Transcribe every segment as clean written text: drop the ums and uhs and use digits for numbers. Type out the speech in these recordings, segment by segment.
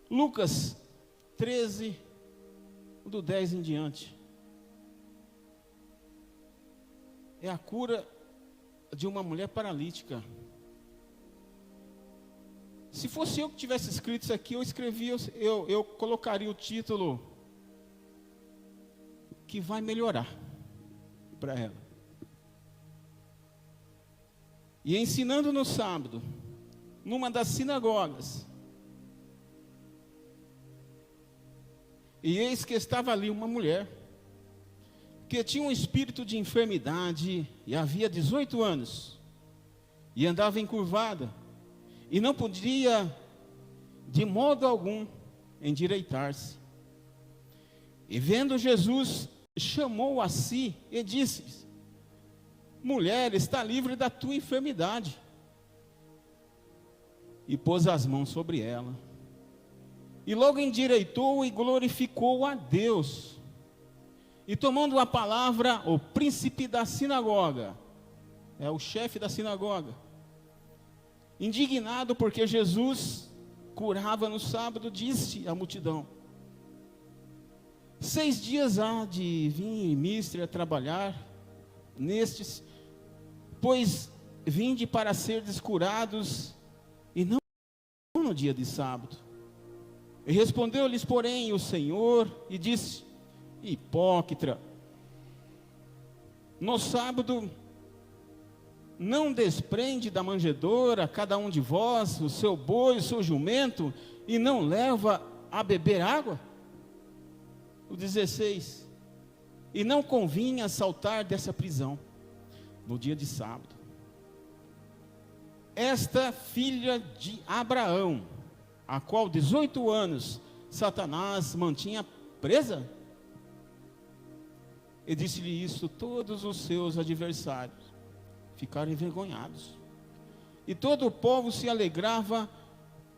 Lucas 13, do 10 em diante. É a cura de uma mulher paralítica. Se fosse eu que tivesse escrito isso aqui, eu colocaria o título que vai melhorar para ela. E ensinando no sábado, numa das sinagogas, e eis que estava ali uma mulher, que tinha um espírito de enfermidade, e havia 18 anos, e andava encurvada, e não podia, de modo algum, endireitar-se. E vendo Jesus, chamou a si, e disse: mulher, está livre da tua enfermidade. E pôs as mãos sobre ela, e logo endireitou e glorificou a Deus. E tomando a palavra, o príncipe da sinagoga, é o chefe da sinagoga, indignado porque Jesus curava no sábado, disse à multidão: 6 dias há de vir Mistra trabalhar nestes, pois vinde para serdes curados, e não no dia de sábado. E respondeu-lhes, porém, o Senhor, e disse: hipócrita, no sábado não desprende da manjedoura cada um de vós o seu boi, o seu jumento, e não leva a beber água? O 16, e não convinha saltar dessa prisão no dia de sábado. Esta filha de Abraão, a qual 18 anos Satanás mantinha presa, e disse-lhe isso, todos os seus adversários ficaram envergonhados, e todo o povo se alegrava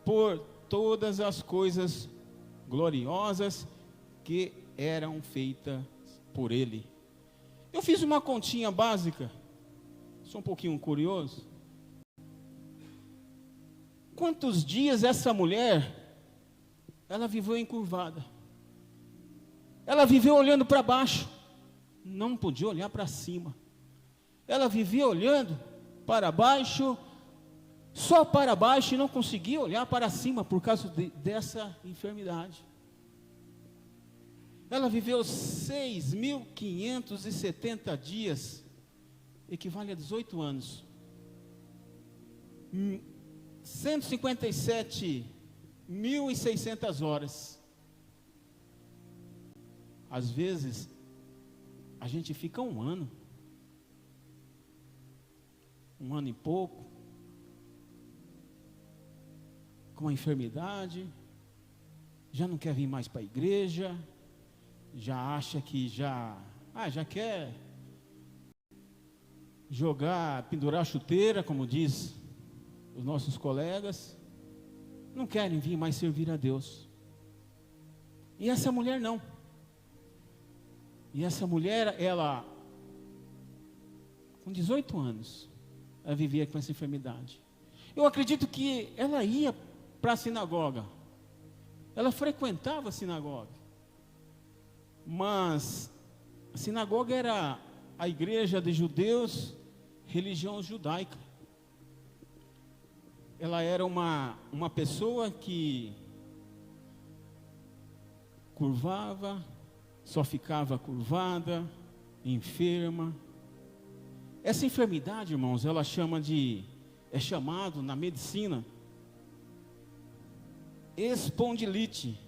por todas as coisas gloriosas que eram feitas por ele. Eu fiz uma continha básica, sou um pouquinho curioso. Quantos dias essa mulher, ela viveu encurvada? Ela viveu olhando para baixo, não podia olhar para cima. Ela vivia olhando para baixo, só para baixo, e não conseguia olhar para cima por causa dessa enfermidade. Ela viveu 6.570 dias, equivale a 18 anos, 157.600 horas. Às vezes, a gente fica um ano e pouco, com a enfermidade, já não quer vir mais para a igreja, já acha que já quer jogar, pendurar chuteira, como diz os nossos colegas, não querem vir mais servir a Deus. E essa mulher não. E essa mulher, ela, com 18 anos, ela vivia com essa enfermidade. Eu acredito que ela ia para a sinagoga, ela frequentava a sinagoga, mas a sinagoga era a igreja de judeus, religião judaica. Ela era uma pessoa que curvava, só ficava curvada, enferma. Essa enfermidade, irmãos, ela é chamado na medicina espondilite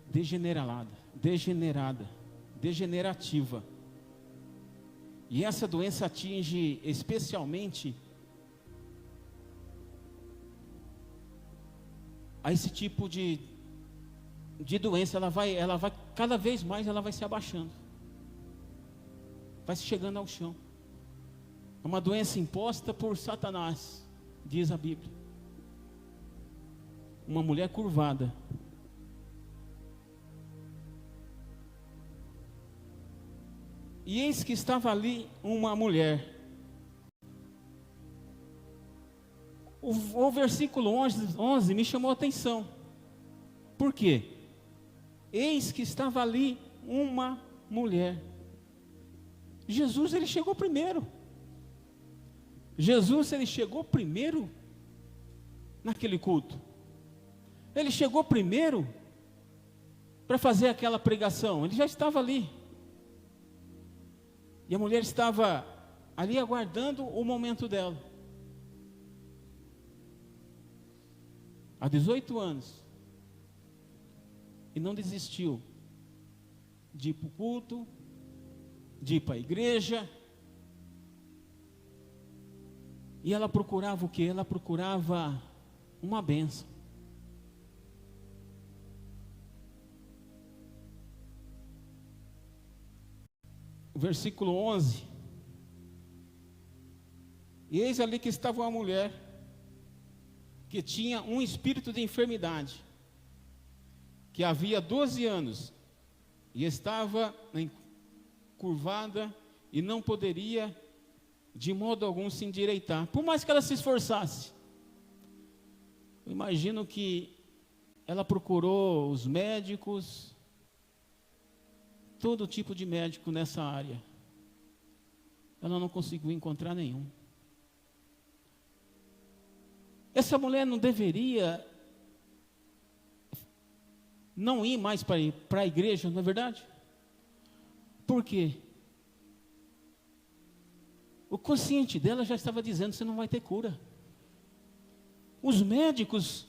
degenerativa. E essa doença atinge especialmente a esse tipo de doença. Ela vai cada vez mais, ela vai se abaixando, vai se chegando ao chão. É uma doença imposta por Satanás, diz a Bíblia. Uma mulher curvada, e eis que estava ali uma mulher, O versículo 11 me chamou a atenção. Por quê? Eis que estava ali uma mulher. Jesus, ele chegou primeiro. Jesus, ele chegou primeiro naquele culto. Ele chegou primeiro para fazer aquela pregação. Ele já estava ali. E a mulher estava ali aguardando o momento dela. Há 18 anos. E não desistiu de ir para o culto, de ir para a igreja. E ela procurava o quê? Ela procurava uma bênção. O versículo 11. E eis ali que estava uma mulher que tinha um espírito de enfermidade, que havia 12 anos, e estava curvada e não poderia de modo algum se endireitar, por mais que ela se esforçasse. Eu imagino que ela procurou os médicos, todo tipo de médico nessa área. Ela não conseguiu encontrar nenhum. Essa mulher não deveria não ir mais para a igreja, não é verdade? Por quê? O consciente dela já estava dizendo: você não vai ter cura. Os médicos,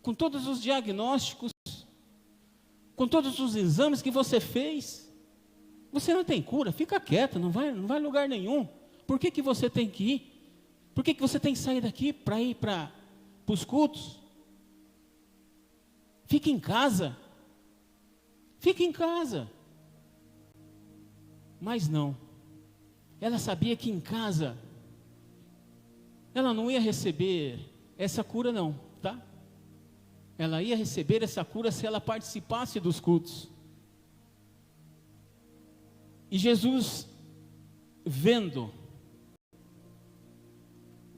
com todos os diagnósticos, com todos os exames que você fez, você não tem cura, fica quieta, não vai a lugar nenhum. Por que você tem que ir? Por que você tem que sair daqui para ir para os cultos? Fique em casa. Fique em casa. Mas não. Ela sabia que em casa ela não ia receber essa cura não, tá? Ela ia receber essa cura se ela participasse dos cultos. E Jesus, vendo,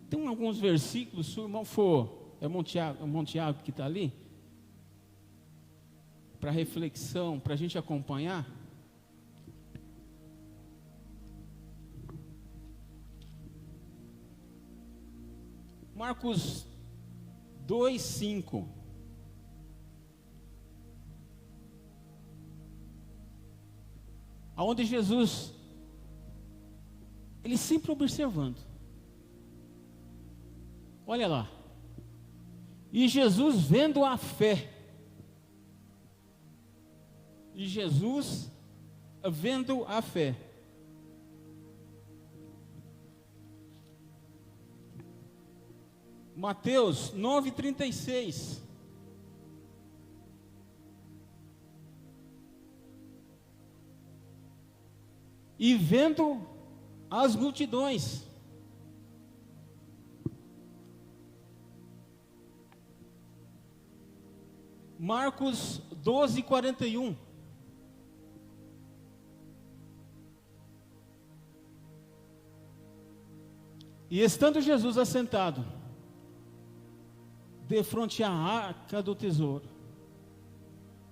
tem alguns versículos, se o irmão for, é o irmão Tiago que está ali, para reflexão, para a gente acompanhar. Marcos 2:5. Aonde Jesus, ele sempre observando. Olha lá. E Jesus vendo a fé. E Jesus vendo a fé. Mateus 9:36. E vendo as multidões. Marcos 12:41. E estando Jesus assentado defronte à arca do tesouro,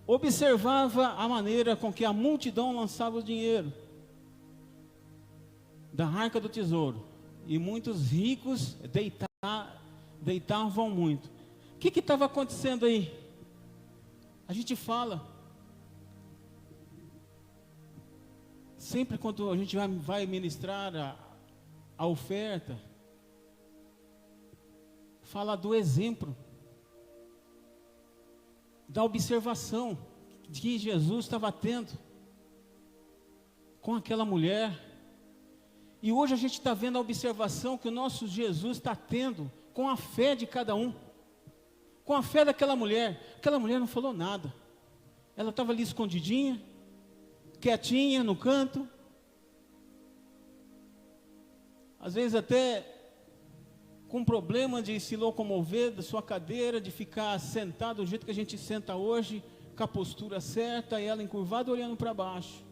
observava a maneira com que a multidão lançava o dinheiro da arca do tesouro, e muitos ricos deitavam muito. O que estava acontecendo aí? A gente fala, sempre quando a gente vai ministrar a oferta, fala do exemplo, da observação que Jesus estava tendo com aquela mulher. E hoje a gente está vendo a observação que o nosso Jesus está tendo com a fé de cada um, com a fé daquela mulher. Aquela mulher não falou nada, ela estava ali escondidinha, quietinha no canto, às vezes até com problema de se locomover da sua cadeira, de ficar sentado do jeito que a gente senta hoje, com a postura certa, e ela encurvada olhando para baixo.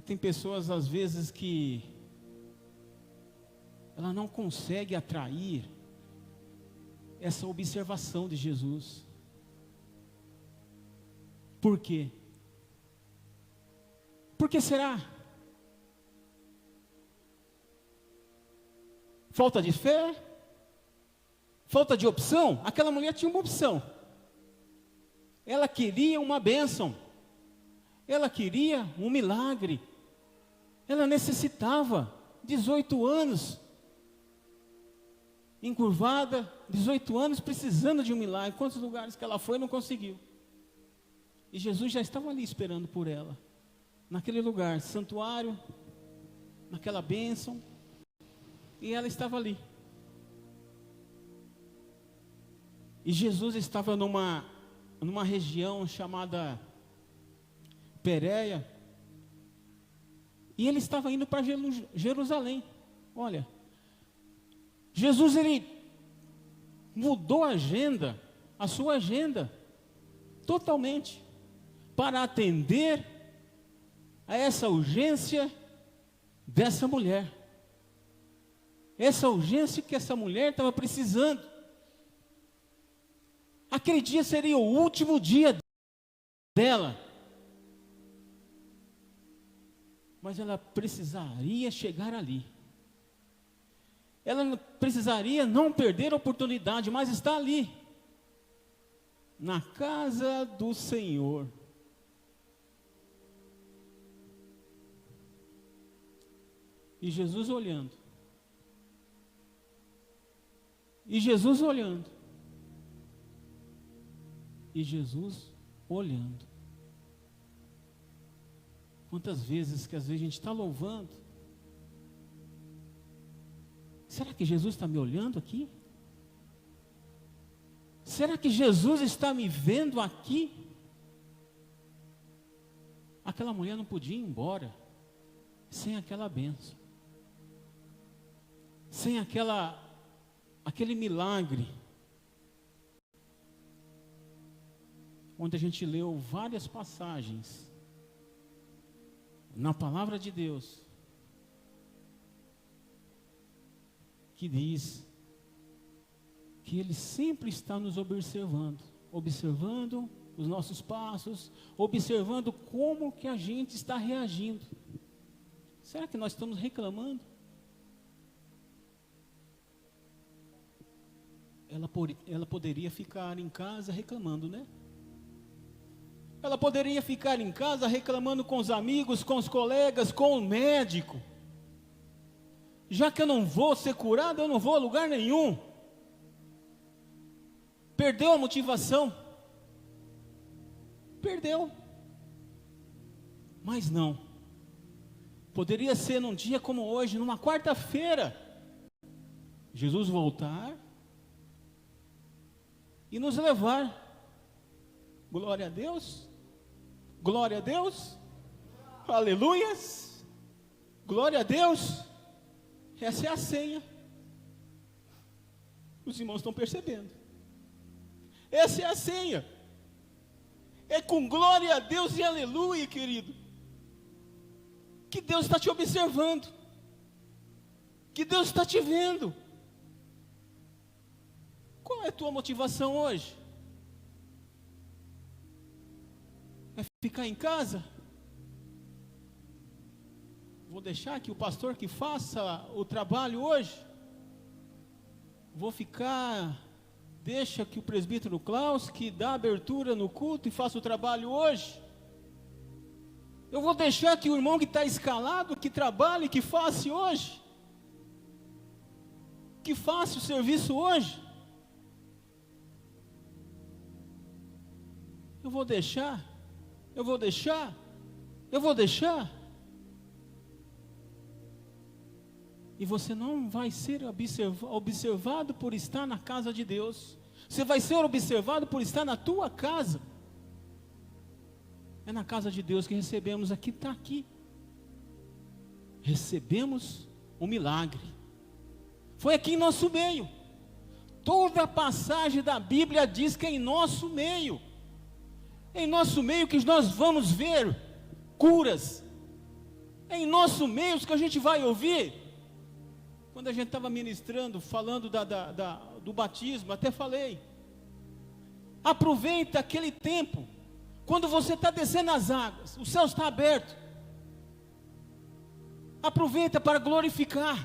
tem pessoas às vezes que ela não consegue atrair essa observação de Jesus. Por quê? Por que será? Falta de fé? Falta de opção? Aquela mulher tinha uma opção. Ela queria uma bênção. Ela queria um milagre. Ela necessitava. 18 anos. Encurvada, 18 anos, precisando de um milagre. Quantos lugares que ela foi, não conseguiu. E Jesus já estava ali esperando por ela. Naquele lugar, santuário, naquela bênção. E ela estava ali. E Jesus estava numa região chamada Pérea. E ele estava indo para Jerusalém. Olha, Jesus, ele mudou a sua agenda, totalmente, para atender a essa urgência dessa mulher. Essa urgência que essa mulher estava precisando. Aquele dia seria o último dia dela. Mas ela precisaria chegar ali. Ela precisaria não perder a oportunidade, mas está ali, na casa do Senhor. E Jesus olhando. E Jesus olhando. E Jesus olhando. Quantas vezes que às vezes a gente está louvando. Será que Jesus está me olhando aqui? Será que Jesus está me vendo aqui? Aquela mulher não podia ir embora sem aquela bênção. Sem aquele milagre. Onde a gente leu várias passagens na palavra de Deus, que diz que Ele sempre está nos observando os nossos passos, observando como que a gente está reagindo. Será que nós estamos reclamando? Ela poderia ficar em casa reclamando, né? Ela poderia ficar em casa reclamando com os amigos, com os colegas, com o médico. Já que eu não vou ser curado, eu não vou a lugar nenhum. Perdeu a motivação. Perdeu. Mas não. Poderia ser num dia como hoje, numa quarta-feira, Jesus voltar e nos levar. Glória a Deus. Glória a Deus. Aleluias. Glória a Deus. Essa é a senha. Os irmãos estão percebendo. Essa é a senha. É com glória a Deus e aleluia, querido, que Deus está te observando, que Deus está te vendo. Qual é a tua motivação hoje? É ficar em casa? Vou deixar que o pastor que faça o trabalho hoje? Vou ficar, deixa que o presbítero Klaus que dá abertura no culto e faça o trabalho hoje? Eu vou deixar que o irmão que está escalado, que trabalhe, que faça hoje? Que faça o serviço hoje? Eu vou deixar? E você não vai ser observado por estar na casa de Deus. Você vai ser observado por estar na tua casa. É na casa de Deus que recebemos aqui, está aqui. Recebemos um milagre. Foi aqui em nosso meio. Toda a passagem da Bíblia diz que é em nosso meio. É em nosso meio que nós vamos ver curas, É em nosso meio que a gente vai ouvir. Quando a gente estava ministrando, falando do batismo, até falei. Aproveita aquele tempo, quando você está descendo as águas, o céu está aberto. Aproveita para glorificar.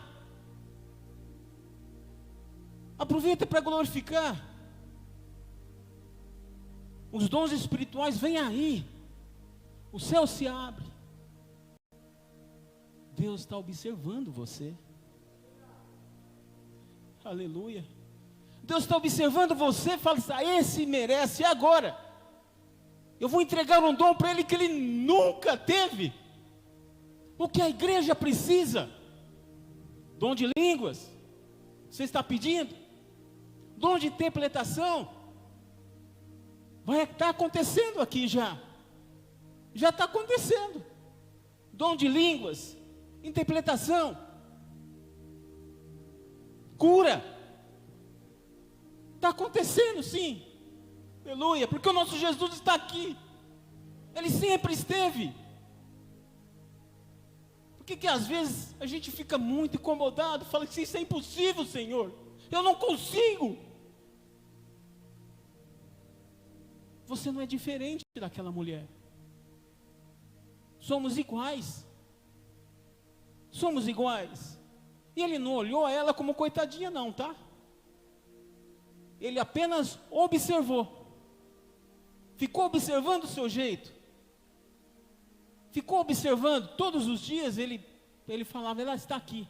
Aproveita para glorificar. Os dons espirituais vêm aí. O céu se abre. Deus está observando você. Aleluia. Deus está observando você e fala assim, esse merece, e agora? Eu vou entregar um dom para ele que ele nunca teve. O que a igreja precisa? Dom de línguas. Você está pedindo? Dom de interpretação. Vai estar acontecendo aqui já. Já está acontecendo. Dom de línguas. Interpretação. Cura. Está acontecendo sim. Aleluia. Porque o nosso Jesus está aqui. Ele sempre esteve. Por que às vezes a gente fica muito incomodado? Fala que isso é impossível, Senhor. Eu não consigo. Você não é diferente daquela mulher. Somos iguais. Somos iguais. E ele não olhou ela como coitadinha não, tá? Ele apenas observou. Ficou observando o seu jeito. Ficou observando. Todos os dias ele falava, ela está aqui.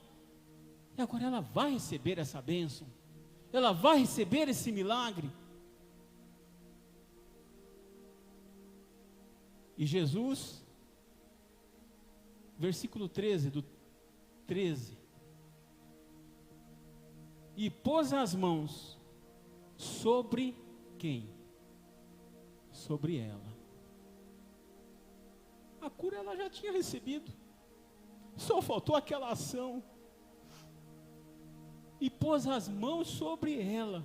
E agora ela vai receber essa bênção. Ela vai receber esse milagre. E Jesus, versículo 13, do 13. E pôs as mãos sobre quem? Sobre ela. A cura ela já tinha recebido. Só faltou aquela ação. E pôs as mãos sobre ela.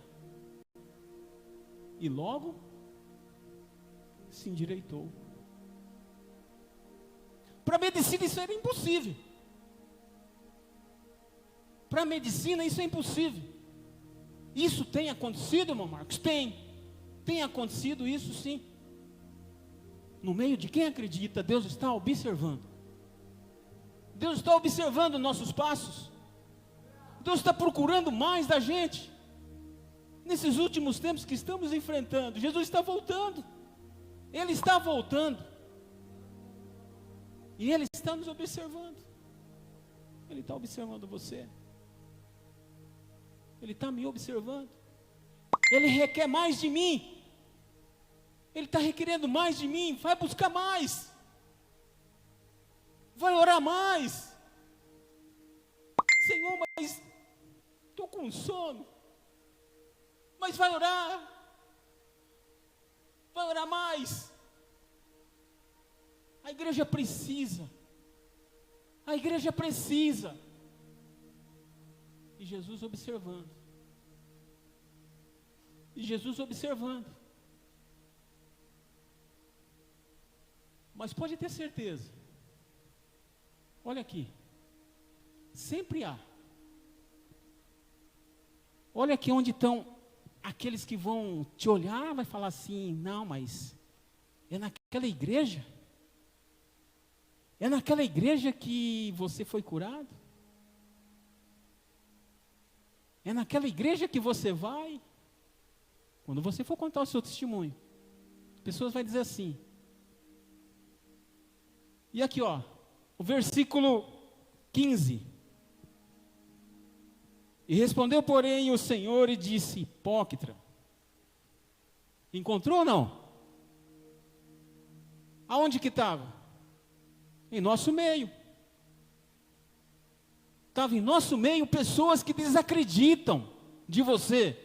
E logo se endireitou. Para a medicina isso era impossível. Para a medicina isso é impossível. Isso tem acontecido, irmão Marcos? Tem acontecido isso sim. No meio de quem acredita, Deus está observando. Deus está observando nossos passos. Deus está procurando mais da gente. Nesses últimos tempos que estamos enfrentando, Jesus está voltando. Ele está voltando. E Ele está nos observando. Ele está observando você. Ele está me observando. Ele requer mais de mim. Ele está requerendo mais de mim. Vai buscar mais. Vai orar mais. Senhor, mas estou com sono. Mas vai orar. Vai orar mais. A igreja precisa. A igreja precisa. E Jesus observando. E Jesus observando. Mas pode ter certeza. Olha aqui. Sempre há. Olha aqui onde estão aqueles que vão te olhar, vai falar assim, não, mas é naquela igreja? É naquela igreja que você foi curado? É naquela igreja que você vai? Quando você for contar o seu testemunho, as pessoas vão dizer assim. E aqui ó, o versículo 15. E respondeu, porém, o Senhor e disse, hipócrita. Encontrou ou não? Aonde que estava? Em nosso meio. Estava em nosso meio pessoas que desacreditam de você.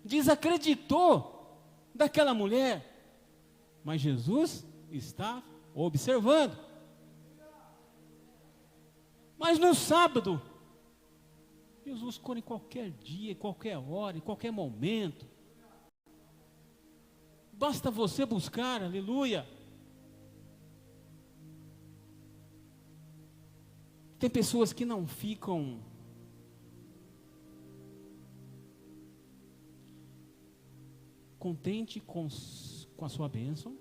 Desacreditou daquela mulher. Mas Jesus está observando. Mas no sábado, Jesus cura em qualquer dia, em qualquer hora, em qualquer momento. Basta você buscar, aleluia. Tem pessoas que não ficam contente com a sua bênção.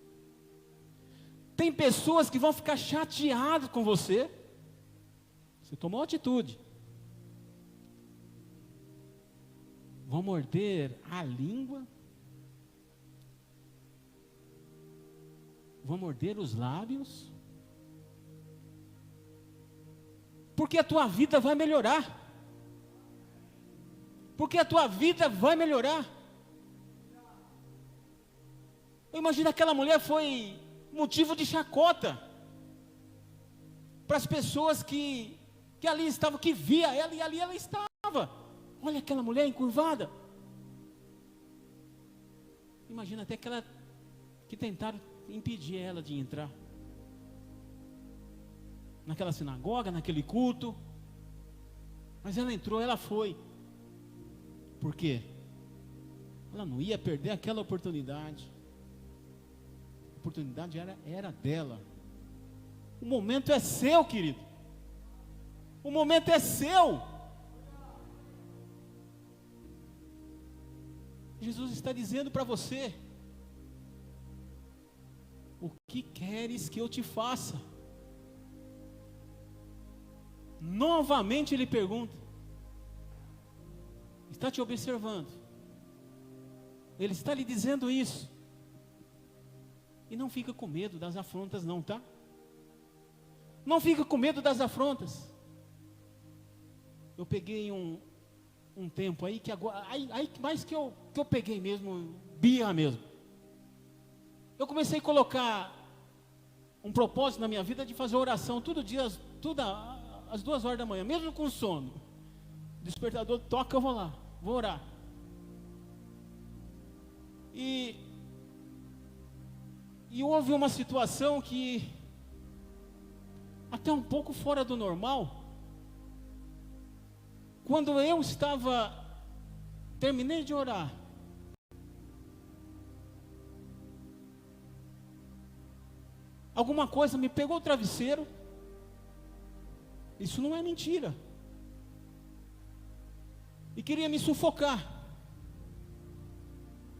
Tem pessoas que vão ficar chateadas com você. Você tomou atitude. Vão morder a língua. Vão morder os lábios. Porque a tua vida vai melhorar. Porque a tua vida vai melhorar. Eu imagino aquela mulher foi motivo de chacota para as pessoas que ali estavam, que via ela, e ali ela estava. Olha aquela mulher encurvada. Imagina até que tentaram impedir ela de entrar naquela sinagoga, naquele culto. Mas ela entrou, ela foi. Por quê? Ela não ia perder aquela oportunidade. A oportunidade era dela. O momento é seu, querido. O momento é seu. Jesus está dizendo para você: o que queres que eu te faça? Novamente ele pergunta. Está te observando. Ele está lhe dizendo isso. E não fica com medo das afrontas não, tá? Não fica com medo das afrontas. Eu peguei um tempo aí que agora, aí mais que eu peguei mesmo, birra mesmo. Eu comecei a colocar um propósito na minha vida de fazer oração todo dia, às 2 horas da manhã, mesmo com sono. Despertador toca, eu vou lá, vou orar. E houve uma situação que até um pouco fora do normal. Quando eu terminei de orar, alguma coisa me pegou o travesseiro. Isso não é mentira. E queria me sufocar.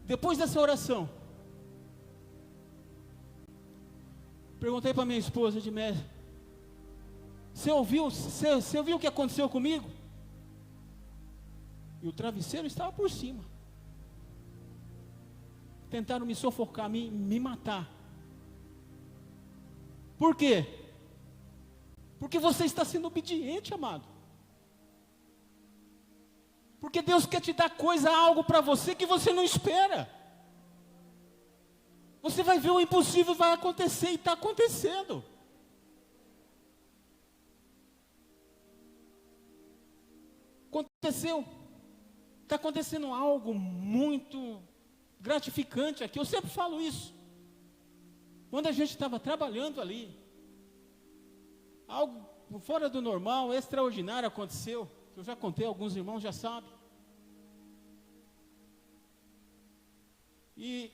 Depois dessa oração, perguntei para minha esposa Edmélia: você ouviu o que aconteceu comigo? E o travesseiro estava por cima. Tentaram me sufocar, me matar. Por quê? Porque você está sendo obediente, amado. Porque Deus quer te dar algo para você que você não espera. Você vai ver o impossível vai acontecer, e está acontecendo. Aconteceu. Está acontecendo algo muito gratificante aqui. Eu sempre falo isso. Quando a gente estava trabalhando ali, algo fora do normal, extraordinário aconteceu. Eu já contei, alguns irmãos já sabem. E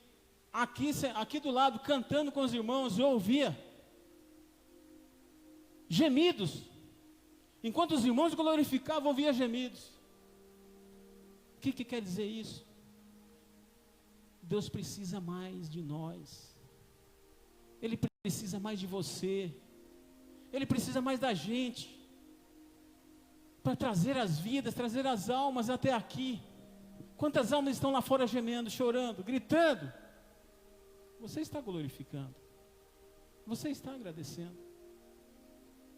aqui do lado, cantando com os irmãos, eu ouvia gemidos. Enquanto os irmãos glorificavam, eu ouvia gemidos. O que quer dizer isso? Deus precisa mais de nós. Ele precisa mais de você. Ele precisa mais da gente. Para trazer as vidas, trazer as almas até aqui. Quantas almas estão lá fora gemendo, chorando, gritando? Você está glorificando. Você está agradecendo.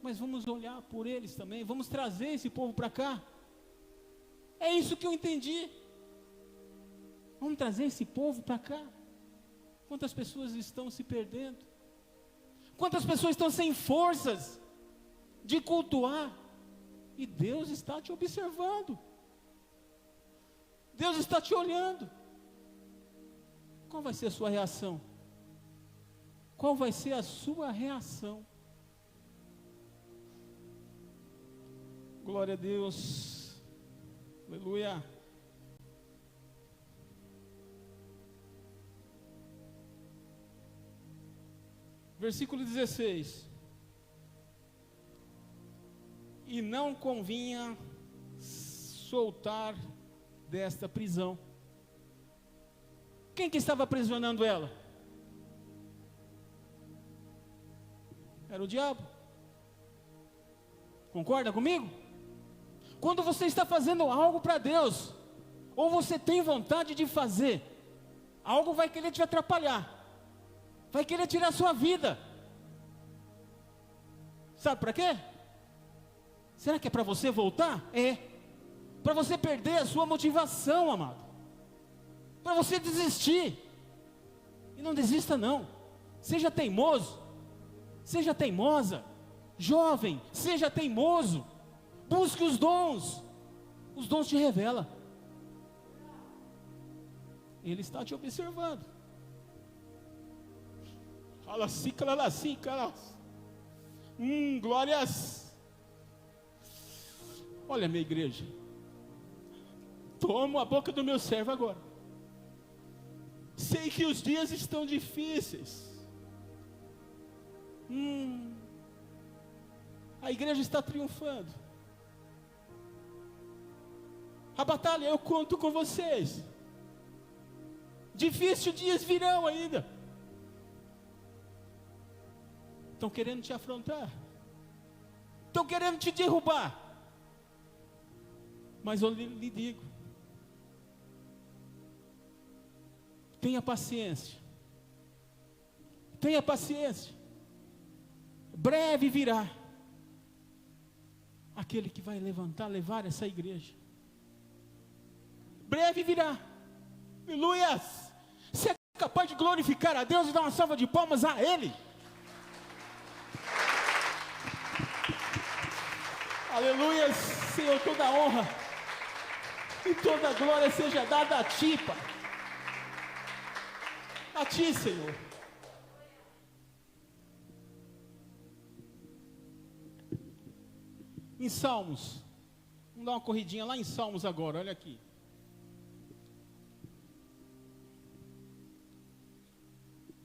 Mas vamos olhar por eles também. Vamos trazer esse povo para cá. É isso que eu entendi. Vamos trazer esse povo para cá. Quantas pessoas estão se perdendo? Quantas pessoas estão sem forças de cultuar? E Deus está te observando. Deus está te olhando. Qual vai ser a sua reação? Qual vai ser a sua reação? Glória a Deus. Aleluia. Versículo 16. e não convinha soltar desta prisão. Quem que estava aprisionando ela? Era o diabo. Concorda comigo? Quando você está fazendo algo para Deus, ou você tem vontade de fazer, algo vai querer te atrapalhar, vai querer tirar a sua vida. Sabe para quê? Será que é para você voltar? É. Para você perder a sua motivação, amado. Para você desistir. E não desista não. Seja teimoso. Seja teimosa. Jovem, seja teimoso. Busque os dons. Os dons te revelam. Ele está te observando. Fala assim, cara. Glórias. Olha, minha igreja. Toma a boca do meu servo agora. Sei que os dias estão difíceis. A igreja está triunfando. A batalha eu conto com vocês. Difíceis dias virão ainda. Estão querendo te afrontar. Estão querendo te derrubar. Mas eu lhe digo, tenha paciência. Tenha paciência. Breve virá aquele que vai levar essa igreja. Breve virá. Aleluias. Você é capaz de glorificar a Deus e dar uma salva de palmas a Ele? Aleluias, Senhor, toda a honra e toda a glória seja dada a Ti, Pai. A Ti, Senhor. Em Salmos, vamos dar uma corridinha lá em Salmos agora, olha aqui.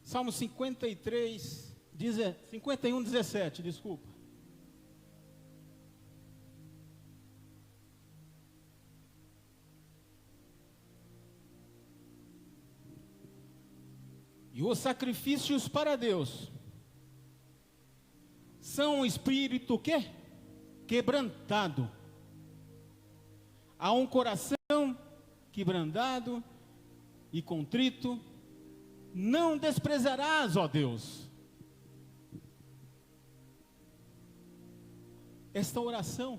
Salmo 51, 17, desculpa. E os sacrifícios para Deus são um espírito quê? Quebrantado. Há um coração quebrantado e contrito, não desprezarás, ó Deus. Esta oração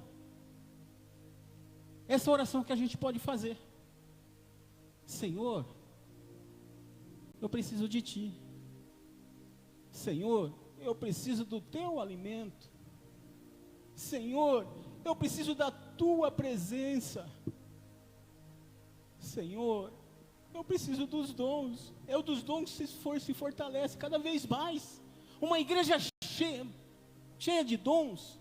que a gente pode fazer. Senhor, eu preciso de Ti. Senhor, eu preciso do Teu alimento. Senhor, eu preciso da Tua presença. Senhor, eu preciso dos dons. É o dos dons que se fortalece cada vez mais. Uma igreja cheia de dons,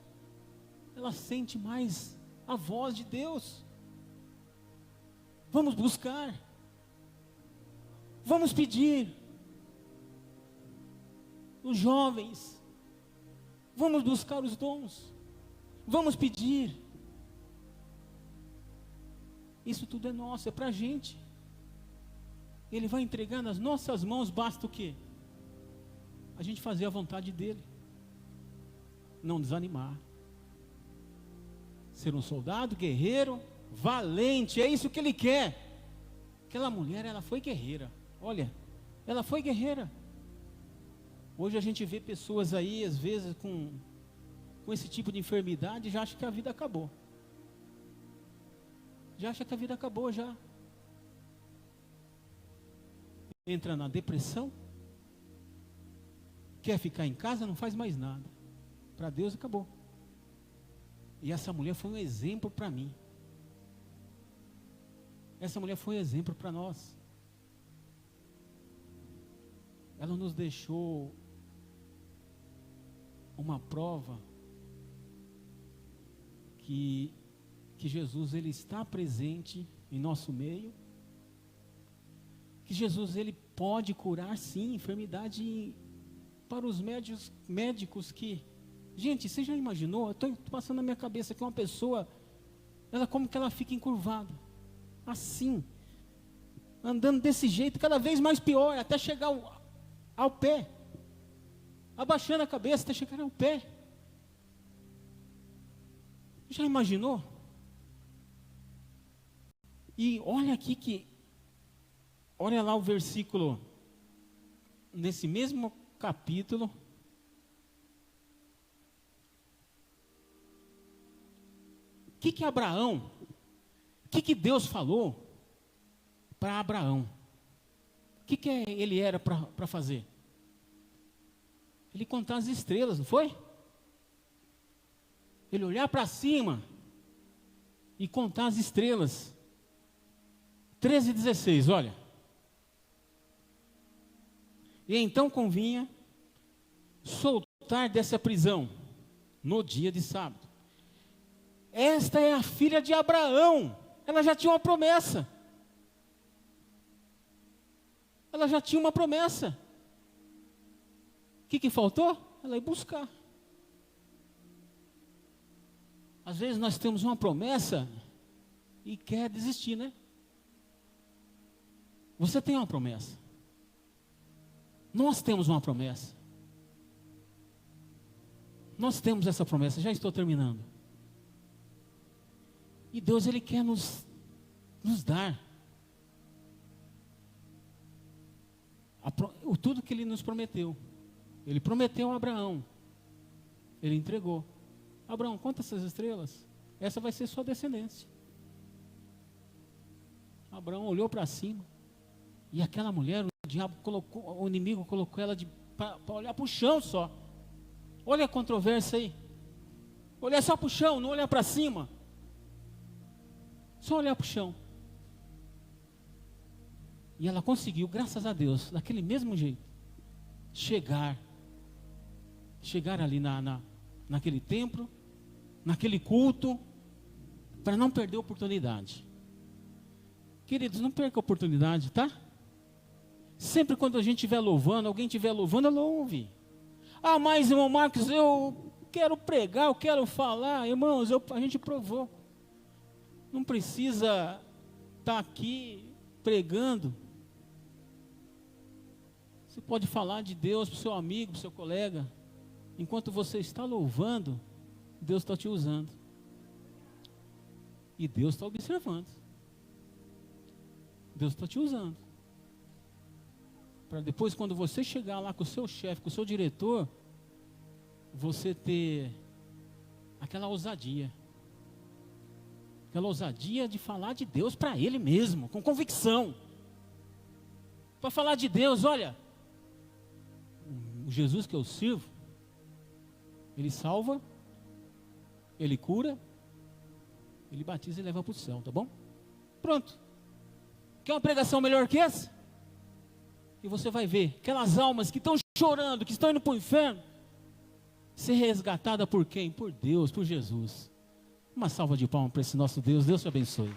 ela sente mais a voz de Deus. Vamos buscar. Vamos pedir. Os jovens, vamos buscar os dons. Vamos pedir. Isso tudo é nosso, é para a gente. Ele vai entregar nas nossas mãos, basta o quê? A gente fazer a vontade dele. Não desanimar. Ser um soldado, guerreiro, valente, é isso que ele quer. Aquela mulher, ela foi guerreira. Olha, ela foi guerreira. Hoje a gente vê pessoas aí, às vezes, com esse tipo de enfermidade, já acha que a vida acabou. Já acha que a vida acabou, já. Entra na depressão. Quer ficar em casa, não faz mais nada. Para Deus acabou. E essa mulher foi um exemplo para mim. Essa mulher foi um exemplo para nós. Ela nos deixou uma prova que Jesus, ele está presente em nosso meio, que Jesus, ele pode curar sim enfermidade, para os médicos que Gente, você já imaginou? Eu estou passando na minha cabeça que uma pessoa, como que ela fica encurvada? Assim, andando desse jeito, cada vez mais pior, até chegar ao pé. Abaixando a cabeça até chegar ao pé. Já imaginou? E olha aqui olha lá o versículo, nesse mesmo capítulo. O que Abraão, o que Deus falou para Abraão? O que ele era para fazer? Ele contar as estrelas, não foi? Ele olhar para cima e contar as estrelas. 13:16, olha. E então convinha soltar dessa prisão no dia de sábado. Esta é a filha de Abraão. Ela já tinha uma promessa. Ela já tinha uma promessa. O que faltou? Ela ia buscar. Às vezes nós temos uma promessa e quer desistir, né? Você tem uma promessa. Nós temos uma promessa. Nós temos essa promessa. Já estou terminando. E Deus, Ele quer nos dar tudo que Ele nos prometeu. Ele prometeu a Abraão. Ele entregou. Abraão, conta essas estrelas. Essa vai ser sua descendência. Abraão olhou para cima. E aquela mulher, o inimigo colocou ela para olhar para o chão só. Olha a controvérsia aí. Olhar só para o chão, não olhar para cima. Só olhar para o chão. E ela conseguiu, graças a Deus, daquele mesmo jeito, chegar ali naquele templo, naquele culto, para não perder a oportunidade. Queridos, não perca a oportunidade, tá? Sempre quando a gente estiver louvando, alguém estiver louvando, louve. Ah, mas irmão Marcos, eu quero pregar, eu quero falar. Irmãos, a gente provou. Não precisa estar aqui pregando. Você pode falar de Deus para o seu amigo, para o seu colega. Enquanto você está louvando, Deus está te usando. E Deus está observando. Deus está te usando. Para depois, quando você chegar lá com o seu chefe, com o seu diretor, você ter aquela ousadia. Aquela ousadia de falar de Deus para Ele mesmo, com convicção. Para falar de Deus, olha, o Jesus que eu sirvo, Ele salva, Ele cura, Ele batiza e leva para o céu, tá bom? Pronto. Quer uma pregação melhor que essa? E você vai ver aquelas almas que estão chorando, que estão indo para o inferno, ser resgatada por quem? Por Deus, por Jesus. Uma salva de palmas para esse nosso Deus. Deus te abençoe.